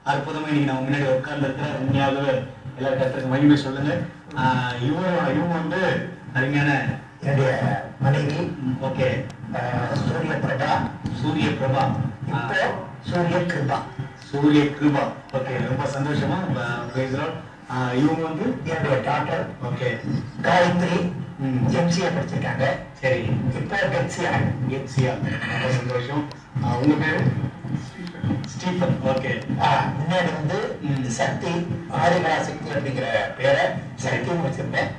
அற்புதமா இன்னைக்கு நம்ம முன்னாடி உட்கார்ந்து இருக்கிற உண்மையாகவே எல்லாரும் கருத்துக்கு மகிமை சொல்லுங்க. இவங்க வந்து அருமையான என்னுடைய மனைவி. ஓகே, சூரிய பிரபா. சூரிய பிரபா, இப்போ சூரிய கிருபா. சூரிய கிருபா. ஓகே, ரொம்ப சந்தோஷமா பேசுறோம். இவங்க வந்து என்னுடைய டாக்டர். ஓகே, காயத்ரி எம்சிஏ படிச்சிருக்காங்க. சரி, இப்போ கெட்சியா. ரொம்ப சந்தோஷம். உங்க பேரு? ஸ்டீஃபன். ஓகே, முன்னாடி வந்து சக்தி, ஆதிபரா சக்தி அப்படிங்கிற பேரை சக்தின்னு வச்சிருந்தேன்.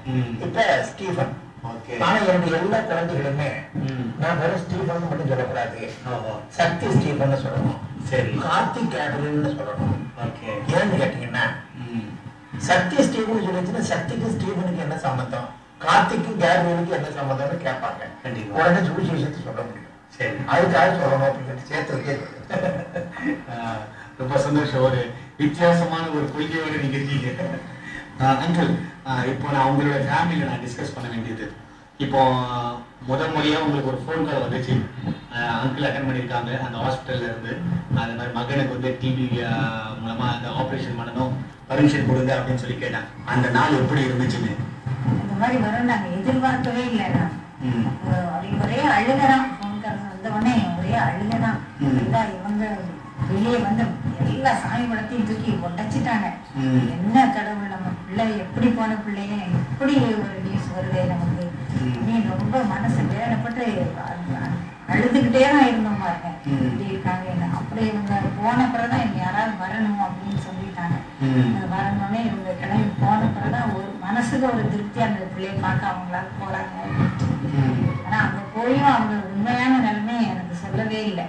இப்ப ஸ்டீஃபன். ஆனா என்னுடைய எல்லா குழந்தைகளுமே நான் வெறும் ஸ்டீஃபன் மட்டும் சொல்லக்கூடாது, சக்தி ஸ்டீஃபன் சொல்லணும். சரி, கார்த்திக் கேட்ரின்னு சொல்லணும். ஓகே, ஏன்னு கேட்டீங்கன்னா சக்தி ஸ்டீஃபன் சொல்லிச்சுன்னா சக்திக்கு ஸ்டீஃபனுக்கு என்ன சம்பந்தம், கார்த்திக்கு கேட்ரினுக்கு என்ன சம்பந்தம்னு கேட்பாங்க. உடனே சுவிசேஷத்தை சொல்ல முடியும். சரி, அதுக்காக சொல்லணும் அப்படின்னு சேர்த்து வைக்க. ரொம்ப சந்தோஷம். ஒரு வித்தியாசமான ஒரு கொள்கையோட நீங்க இருக்கீங்க. அங்கிள், இப்போ நான் உங்களோட ஃபேமிலியில நான் டிஸ்கஸ் பண்ண வேண்டியது, இப்போ முதல் முறையா உங்களுக்கு ஒரு ஃபோன் கால் வந்துச்சு. அங்கிள் அட்டன் பண்ணியிருக்காங்க அந்த ஹாஸ்பிட்டல்ல இருந்து. அது மாதிரி மகனுக்கு வந்து டிவி மூலமா அந்த ஆப்ரேஷன் பண்ணணும், பர்மிஷன் கொடுங்க அப்படின்னு சொல்லி கேட்டாங்க. அந்த நாள் எப்படி இருந்துச்சுன்னு? இந்த மாதிரி வரும் நாங்க எதிர்பார்க்கவே இல்லைண்ணா. ஒரே அழுகதான். ஃபோன் கால் வந்த உடனே ஒரே அழுகதான். இவங்க வெளியே வந்து எல்லா சாமி படத்தையும் தூக்கி உடைச்சிட்டாங்க. என்ன கடவுள், நம்ம பிள்ளை எப்படி போன பிள்ளைய எப்படி ஒரு நியூஸ் வருது நமக்கு அப்படின்னு ரொம்ப மனசு வேதனைப்பட்டு அழுதுகிட்டே தான் இருந்தோம் பாருங்க. இப்படி இருக்காங்க என்ன. அப்படியே இவங்க போன பிறகுதான் இவங்க யாராவது வரணும் அப்படின்னு சொல்லிட்டாங்க. வரணுன்னே இவங்க கிளம்பி போன பிறகுதான் ஒரு மனசுக்கு ஒரு திருப்தி, அந்த பிள்ளைய பார்க்க அவங்களால போறாங்க. ஆனா அங்க போயும் அவங்க உண்மையான நிலைமை எனக்கு சொல்லவே இல்லை.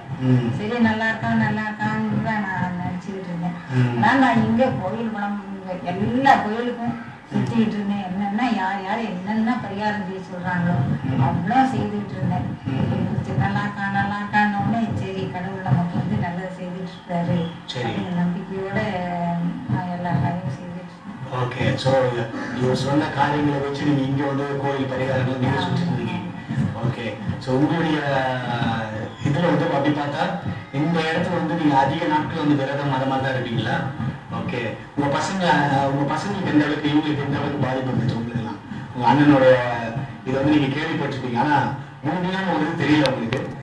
சரி, நல்லா இருக்கான்னு தான் நான் நினைச்சுக்கிட்டு இருந்தேன். ஆனா நான் இங்க கோயில் குளம் எல்லா கோயிலுக்கும் சுத்திக்கிட்டு இருந்தேன். என்னன்னா யார் யார் என்னென்ன பரிகாரம் செய்ய சொல்றாங்களோ அவ்வளோ செய்துட்டு இருந்தேன். நல்லா இருக்கான்னு சரி, கடவுள் நமக்கு வந்து நல்லது செய்துட்டு இருக்காரு அப்படிங்கிற நம்பிக்கையோட நான் எல்லா காரியமும் செய்துட்டு இருந்தேன். ஓகே, ஸோ இவர் சொன்ன காரியங்களை வச்சு நீங்க இங்க வந்து கோயில் பரிகாரங்கள் நீங்க சுற்றி இருந்தீங்க. ஓகே, ஸோ உங்களுடைய இதுல வந்து அப்படி பார்த்தா இந்த இடத்துல வந்து நீங்க அதிக நாட்கள் வந்து விரதம் அந்த மாதிரி தான் இருப்பீங்களா? ஓகே, உங்க பசங்களுக்கு எந்த அளவுக்கு, இவங்களுக்கு எந்த அளவுக்கு பாதிப்பு இருந்துச்சு உங்களுக்கு எல்லாம்? உங்க அண்ணனோட இதை வந்து நீங்க கேள்விப்பட்டிருப்பீங்க, ஆனா முழுமையான ஒரு தெரியல உங்களுக்கு.